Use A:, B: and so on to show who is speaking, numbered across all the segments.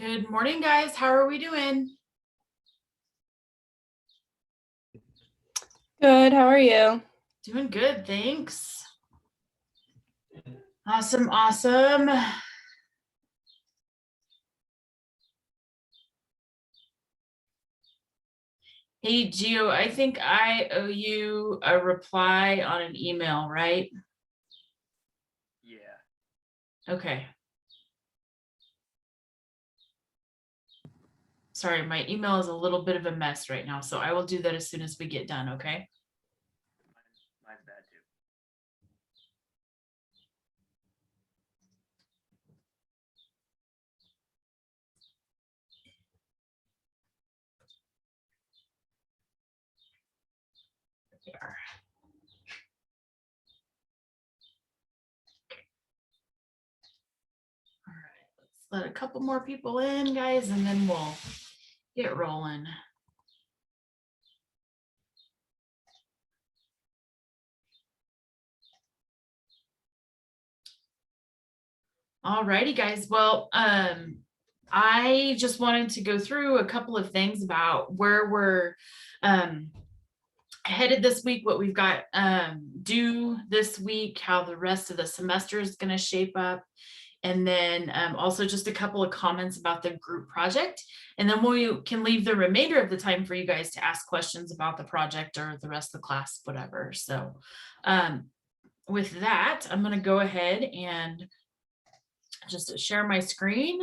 A: Good morning, guys. How are we doing?
B: Good, how are you?
A: Doing good, thanks. Awesome. Hey, Gio, I think I owe you a reply on an email, right?
C: Yeah.
A: Okay. Sorry, my email is a little bit of a mess right now, so I will do that as soon as we get done, okay?
C: Mine's bad too.
A: There we are. All right, let's let a couple more people in, guys, and then we'll get rolling. All righty, guys. Well, I just wanted to go through a couple of things about where we're headed this week, what we've got due this week, how the rest of the semester is going to shape up. And then also just a couple of comments about the group project. And then we can leave the remainder of the time for you guys to ask questions about the project or the rest of the class, whatever. So with that, I'm going to go ahead and just share my screen.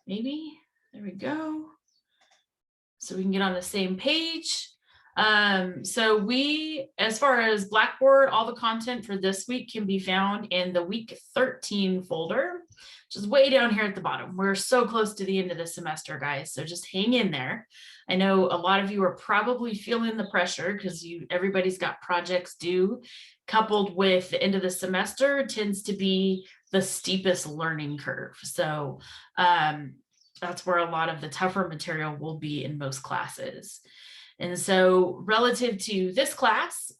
A: Maybe, there we go. So we can get on the same page. So we, as far as Blackboard, all the content for this week can be found in the week 13 folder, which is way down here at the bottom. We're so close to the end of the semester, guys. So just hang in there. I know a lot of you are probably feeling the pressure because everybody's got projects due, coupled with the end of the semester tends to be the steepest learning curve. So that's where a lot of the tougher material will be in most classes. And so relative to this class,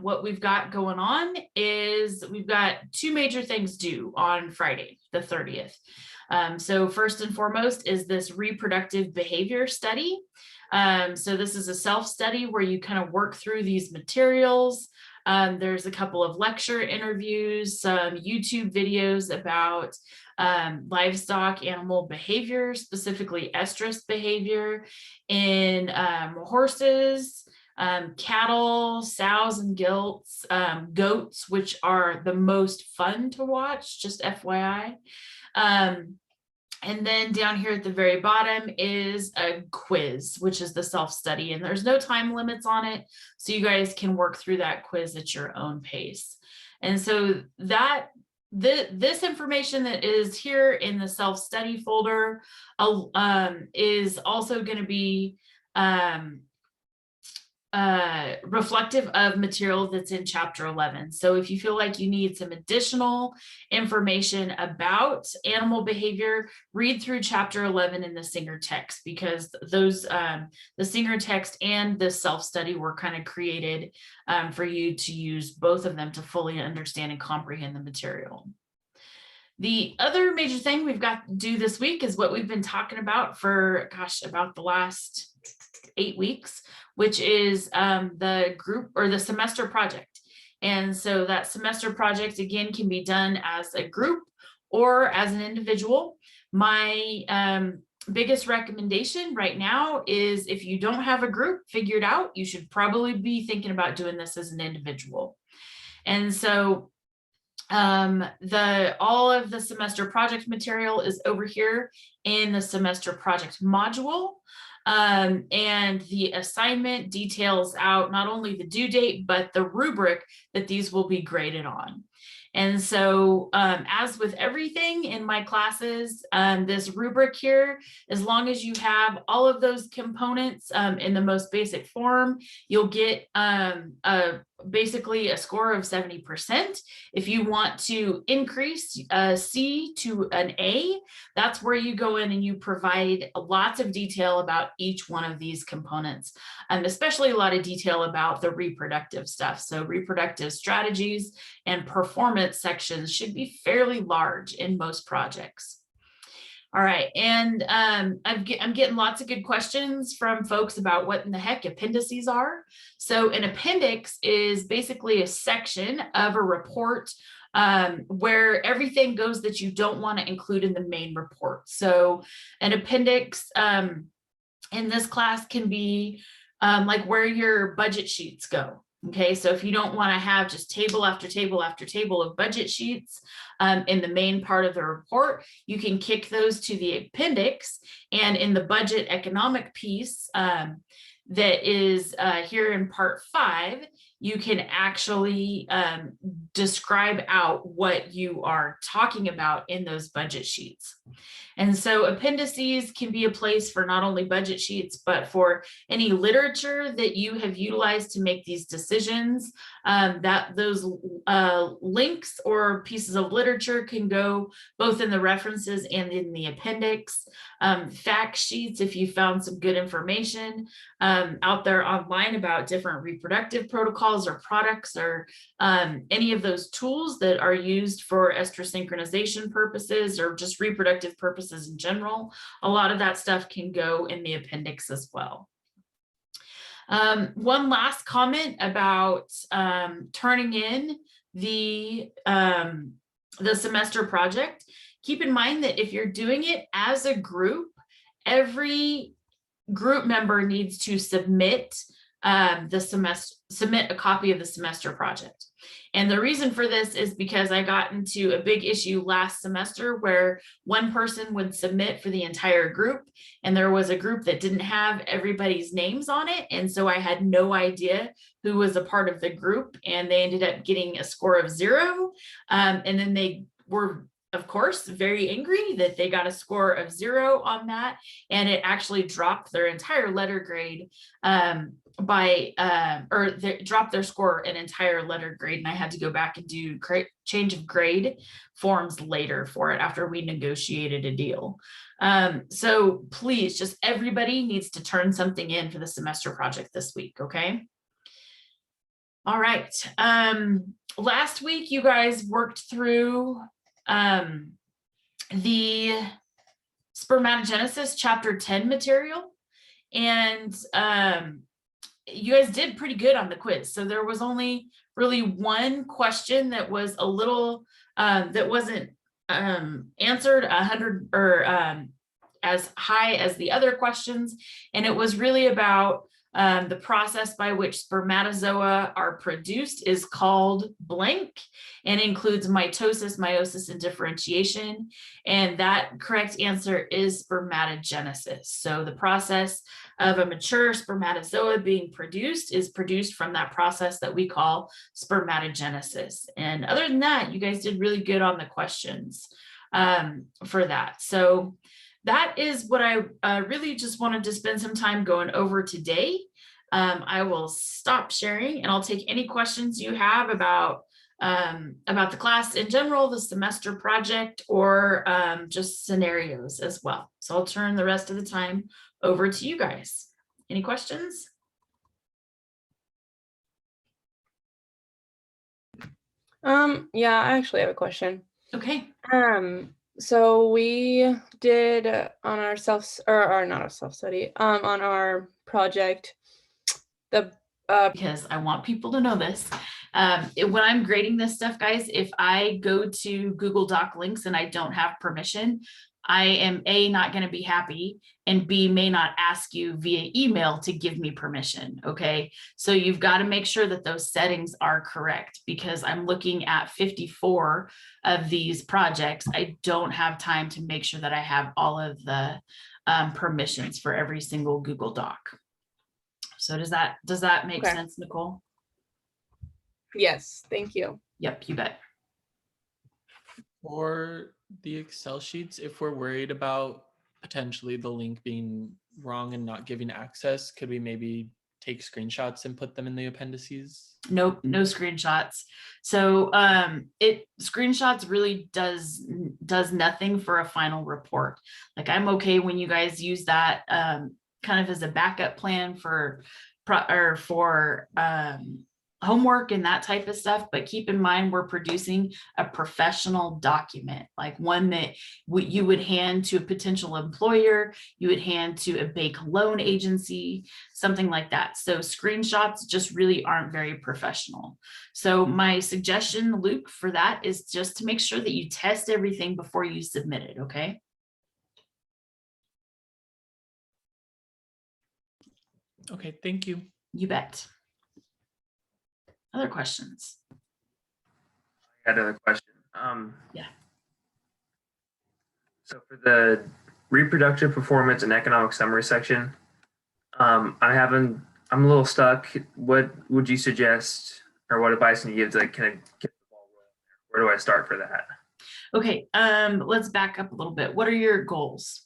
A: what we've got going on is we've got two major things due on Friday, the 30th. So first and foremost is this reproductive behavior study. So this is a self-study where you kind of work through these materials. There's a couple of lecture interviews, some YouTube videos about livestock animal behavior, specifically estrus behavior in horses, cattle, sows and gilts, goats, which are the most fun to watch, just FYI. And then down here at the very bottom is a quiz, which is the self-study, and there's no time limits on it. So you guys can work through that quiz at your own pace. And so this information that is here in the self-study folder is also going to be reflective of material that's in chapter 11. So if you feel like you need some additional information about animal behavior, read through chapter 11 in the Singer text, because those the Singer text and the self-study were kind of created for you to use both of them to fully understand and comprehend the material. The other major thing we've got due this week is what we've been talking about for, gosh, about the last 8 weeks, which is the group or the semester project. And so that semester project, again, can be done as a group or as an individual. My biggest recommendation right now is if you don't have a group figured out, you should probably be thinking about doing this as an individual. And so all of the semester project material is over here in the semester project module. And the assignment details out not only the due date, but the rubric that these will be graded on. And so as with everything in my classes, this rubric here, as long as you have all of those components in the most basic form, you'll get basically a score of 70%. If you want to increase a C to an A, that's where you go in and you provide lots of detail about each one of these components, and especially a lot of detail about the reproductive stuff. So reproductive strategies and performance sections should be fairly large in most projects. All right, and I'm getting lots of good questions from folks about what in the heck appendices are. So an appendix is basically a section of a report where everything goes that you don't want to include in the main report. So an appendix in this class can be like where your budget sheets go. Okay, so if you don't want to have just table after table after table of budget sheets in the main part of the report, you can kick those to the appendix. And in the budget economic piece that is here in part 5, you can actually describe out what you are talking about in those budget sheets. And so appendices can be a place for not only budget sheets, but for any literature that you have utilized to make these decisions. That those links or pieces of literature can go both in the references and in the appendix. Fact sheets, if you found some good information out there online about different reproductive protocols or products or any of those tools that are used for estrous synchronization purposes or just reproductive purposes in general, a lot of that stuff can go in the appendix as well. One last comment about turning in the semester project. Keep in mind that if you're doing it as a group, every group member needs to submit submit a copy of the semester project. And the reason for this is because I got into a big issue last semester where one person would submit for the entire group, and there was a group that didn't have everybody's names on it. And so I had no idea who was a part of the group, and they ended up getting a score of 0. And then they were, of course, very angry that they got a score of 0 on that, and it actually dropped their entire letter grade or they dropped their score an entire letter grade, and I had to go back and do change of grade forms later for it after we negotiated a deal. So please, just everybody needs to turn something in for the semester project this week, okay? All right. Last week, you guys worked through the spermatogenesis chapter 10 material, and you guys did pretty good on the quiz. So there was only really one question that was a little that wasn't answered 100 or as high as the other questions, and it was really about the process by which spermatozoa are produced is called blank and includes mitosis, meiosis, and differentiation. And that correct answer is spermatogenesis. So the process of a mature spermatozoa being produced is produced from that process that we call spermatogenesis. And other than that, you guys did really good on the questions for that. So that is what I really just wanted to spend some time going over today. I will stop sharing, and I'll take any questions you have about the class in general, the semester project, or just scenarios as well. So I'll turn the rest of the time over to you guys. Any questions?
B: Yeah, I actually have a question.
A: Okay.
B: So we did on our not our self-study, on our project,
A: because I want people to know this. When I'm grading this stuff, guys, if I go to Google Doc links and I don't have permission, I am A, not going to be happy, and B, may not ask you via email to give me permission. Okay. So you've got to make sure that those settings are correct, because I'm looking at 54 of these projects. I don't have time to make sure that I have all of the permissions for every single Google Doc. So does that make sense, Nicole?
B: Yes, thank you.
A: Yep, you bet.
D: For the Excel sheets, if we're worried about potentially the link being wrong and not giving access, could we maybe take screenshots and put them in the appendices?
A: Nope, no screenshots. So screenshots really does nothing for a final report. Like, I'm okay when you guys use that kind of as a backup plan for homework and that type of stuff, but keep in mind we're producing a professional document, like one that you would hand to a potential employer, you would hand to a bank loan agency, something like that. So screenshots just really aren't very professional. So my suggestion, Luke, for that is just to make sure that you test everything before you submit it, okay?
D: Okay, thank you.
A: You bet. Other questions?
C: I had another question.
A: Yeah.
C: So for the reproductive performance and economic summary section, I'm a little stuck. What would you suggest, or what advice can you give to like kind of get the ball rolling there? Where do I start for that?
A: Okay, let's back up a little bit. What are your goals?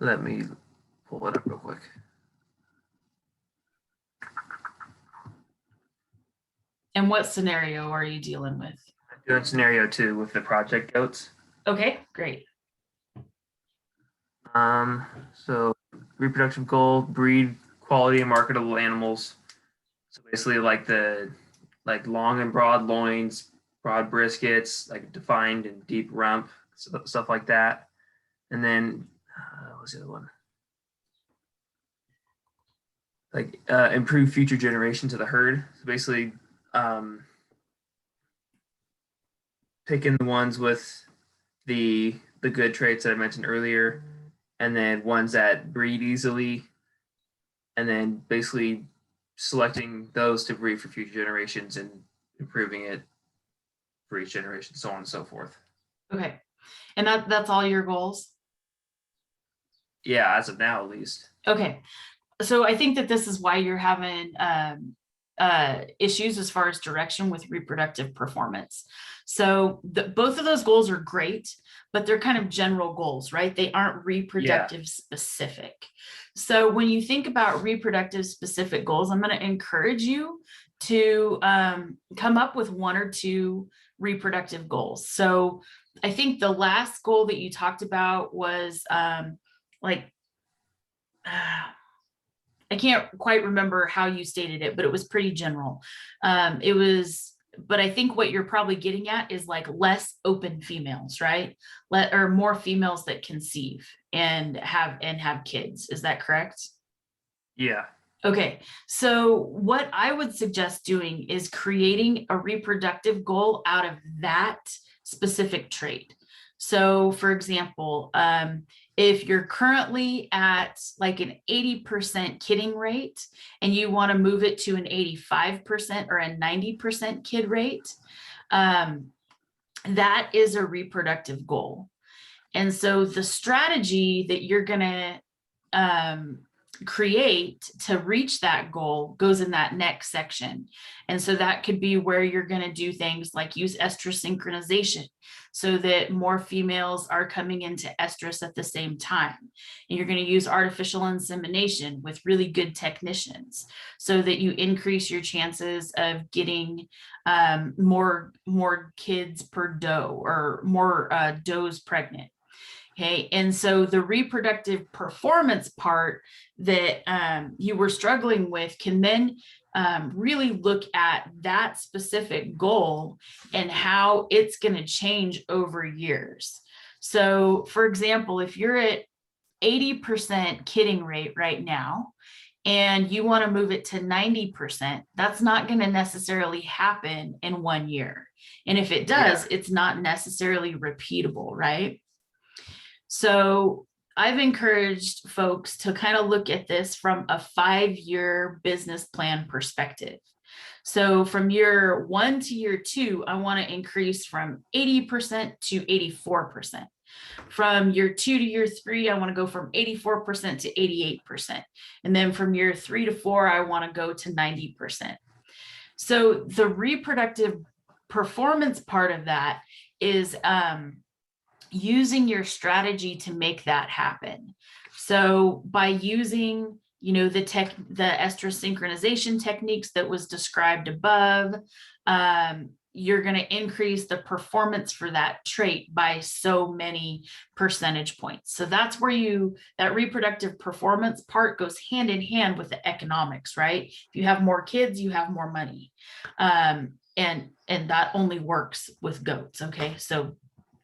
C: Let me pull it up real quick.
A: And what scenario are you dealing with?
C: I'm doing scenario 2 with the project goats.
A: Okay, great.
C: So reproduction goal, breed quality and marketable animals. So basically like long and broad loins, broad briskets, like defined and deep rump, stuff like that. And then what was the other one? Like improve future generations of the herd. So basically picking the ones with the good traits that I mentioned earlier, and then ones that breed easily, and then basically selecting those to breed for future generations and improving it for each generation, so on and so forth.
A: Okay, and that's all your goals?
C: Yeah, as of now, at least.
A: Okay, so I think that this is why you're having issues as far as direction with reproductive performance. So both of those goals are great, but they're kind of general goals, right? They aren't reproductive specific. So when you think about reproductive specific goals, I'm going to encourage you to come up with 1 or 2 reproductive goals. So I think the last goal that you talked about was I can't quite remember how you stated it, but it was pretty general. But I think what you're probably getting at is like less open females, right? Or more females that conceive and have kids. Is that correct?
C: Yeah.
A: Okay, so what I would suggest doing is creating a reproductive goal out of that specific trait. So for example, if you're currently at like an 80% kidding rate and you want to move it to an 85% or a 90% kid rate, that is a reproductive goal. And so the strategy that you're going to create to reach that goal goes in that next section. And so that could be where you're going to do things like use estrus synchronization so that more females are coming into estrus at the same time. And you're going to use artificial insemination with really good technicians so that you increase your chances of getting more kids per doe or more does pregnant. Okay, and so the reproductive performance part that you were struggling with can then really look at that specific goal and how it's going to change over years. So for example, if you're at 80% kidding rate right now, and you want to move it to 90%, that's not going to necessarily happen in 1 year. And if it does, it's not necessarily repeatable, right? So I've encouraged folks to kind of look at this from a 5-year business plan perspective. So from year 1 to year 2, I want to increase from 80% to 84%. From year 2 to year 3, I want to go from 84% to 88%. And then from year 3 to 4, I want to go to 90%. So the reproductive performance part of that is using your strategy to make that happen. So by using, the estrus synchronization techniques that was described above, you're going to increase the performance for that trait by so many percentage points. So that's where that reproductive performance part goes hand in hand with the economics, right? If you have more kids, you have more money. And that only works with goats. Okay. So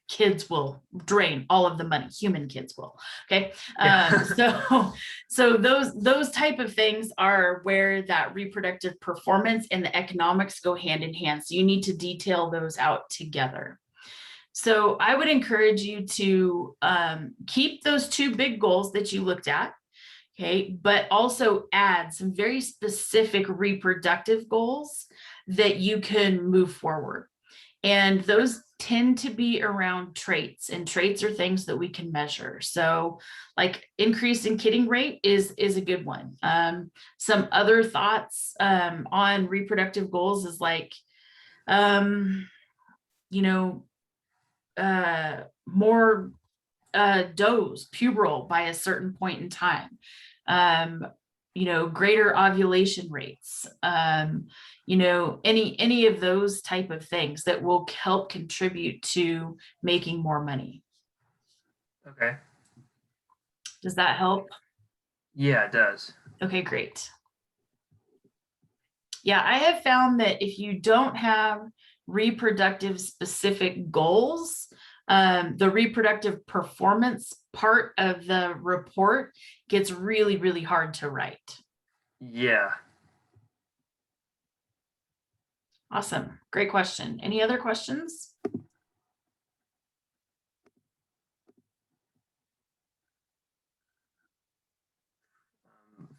A: kids will drain all of the money. Human kids will. Okay. So those type of things are where that reproductive performance and the economics go hand in hand. So you need to detail those out together. So I would encourage you to keep those two big goals that you looked at. Okay, but also add some very specific reproductive goals that you can move forward. And those tend to be around traits, and traits are things that we can measure. So like increase in kidding rate is a good one. Some other thoughts on reproductive goals is like, more does pubertal by a certain point in time. Greater ovulation rates, any of those type of things that will help contribute to making more money.
C: Okay.
A: Does that help?
C: Yeah, it does.
A: Okay, great. Yeah, I have found that if you don't have reproductive specific goals, the reproductive performance part of the report gets really, really hard to write.
C: Yeah.
A: Awesome. Great question. Any other questions?
C: If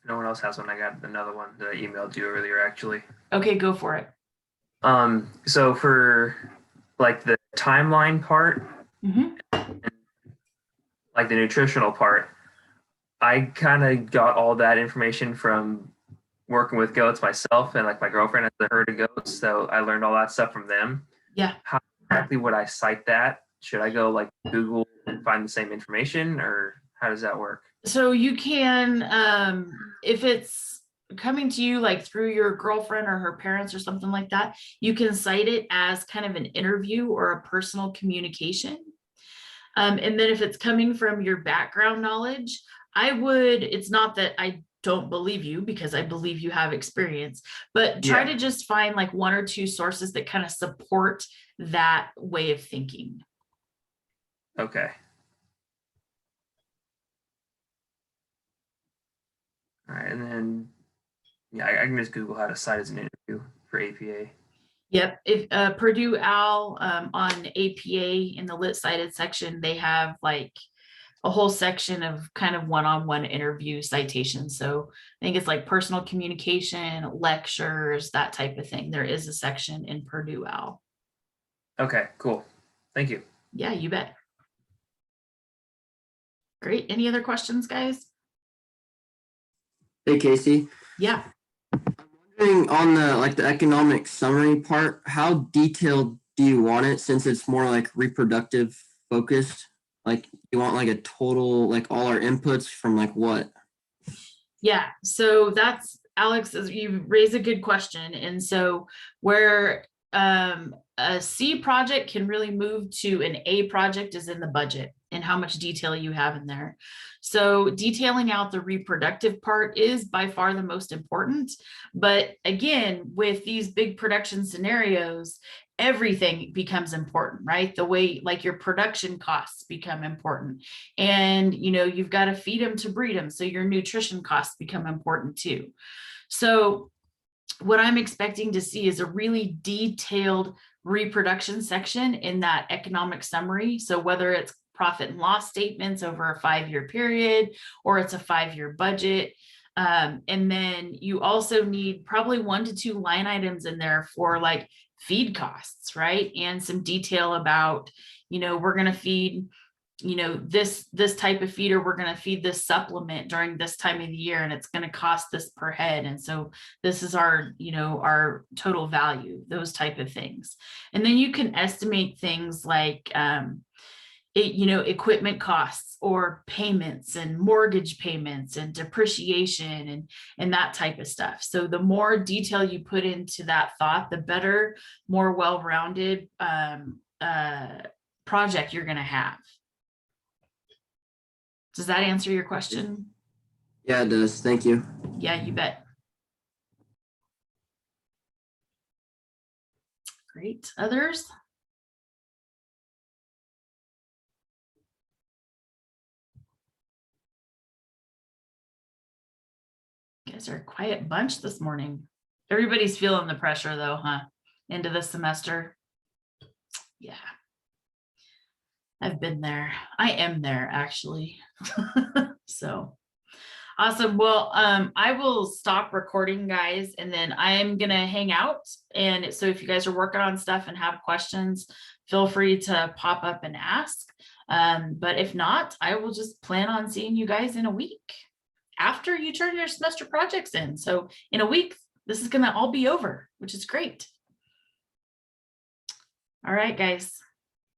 C: no one else has one, I got another one that I emailed you earlier, actually.
A: Okay, go for it.
C: So for like the timeline part, like the nutritional part, I kind of got all that information from working with goats myself, and like my girlfriend has a herd of goats, so I learned all that stuff from them.
A: Yeah.
C: How exactly would I cite that? Should I go like Google and find the same information, or how does that work?
A: So you can, if it's coming to you like through your girlfriend or her parents or something like that, you can cite it as kind of an interview or a personal communication. And then if it's coming from your background knowledge, it's not that I don't believe you, because I believe you have experience, but try to just find like one or two sources that kind of support that way of thinking.
C: Okay. All right, and then I can just Google how to cite as an interview for APA.
A: Yep. If Purdue Al on APA in the lit cited section, they have like a whole section of kind of one-on-one interview citations. So I think it's like personal communication, lectures, that type of thing. There is a section in Purdue Al.
C: Okay, cool. Thank you.
A: Yeah, you bet. Great. Any other questions, guys?
E: Hey, Casey.
A: Yeah.
E: I'm wondering on the economic summary part, how detailed do you want it, since it's more like reproductive focused? Like you want like a total, like all our inputs from like what?
A: Yeah. So that's, Alex, you raise a good question. And so where a C project can really move to an A project is in the budget and how much detail you have in there. So detailing out the reproductive part is by far the most important. But again, with these big production scenarios, everything becomes important, right? The way like your production costs become important, and you've got to feed them to breed them. So your nutrition costs become important too. So what I'm expecting to see is a really detailed reproduction section in that economic summary. So whether it's profit and loss statements over a 5-year period, or it's a 5-year budget. And then you also need probably 1 to 2 line items in there for like feed costs, right? And some detail about, we're going to feed, this type of feeder, we're going to feed this supplement during this time of the year, and it's going to cost this per head. And so this is our, our total value, those type of things. And then you can estimate things like, equipment costs or payments and mortgage payments and depreciation and that type of stuff. So the more detail you put into that thought, the better, more well-rounded project you're going to have. Does that answer your question?
E: Yeah, it does. Thank you.
A: Yeah, you bet. Great. Others? You guys are a quiet bunch this morning. Everybody's feeling the pressure though, huh? Into the semester. Yeah. I've been there. I am there actually. So awesome. Well, I will stop recording, guys, and then I am gonna hang out. And so if you guys are working on stuff and have questions, feel free to pop up and ask. But if not, I will just plan on seeing you guys in a week after you turn your semester projects in. So in a week, this is gonna all be over, which is great. All right, guys.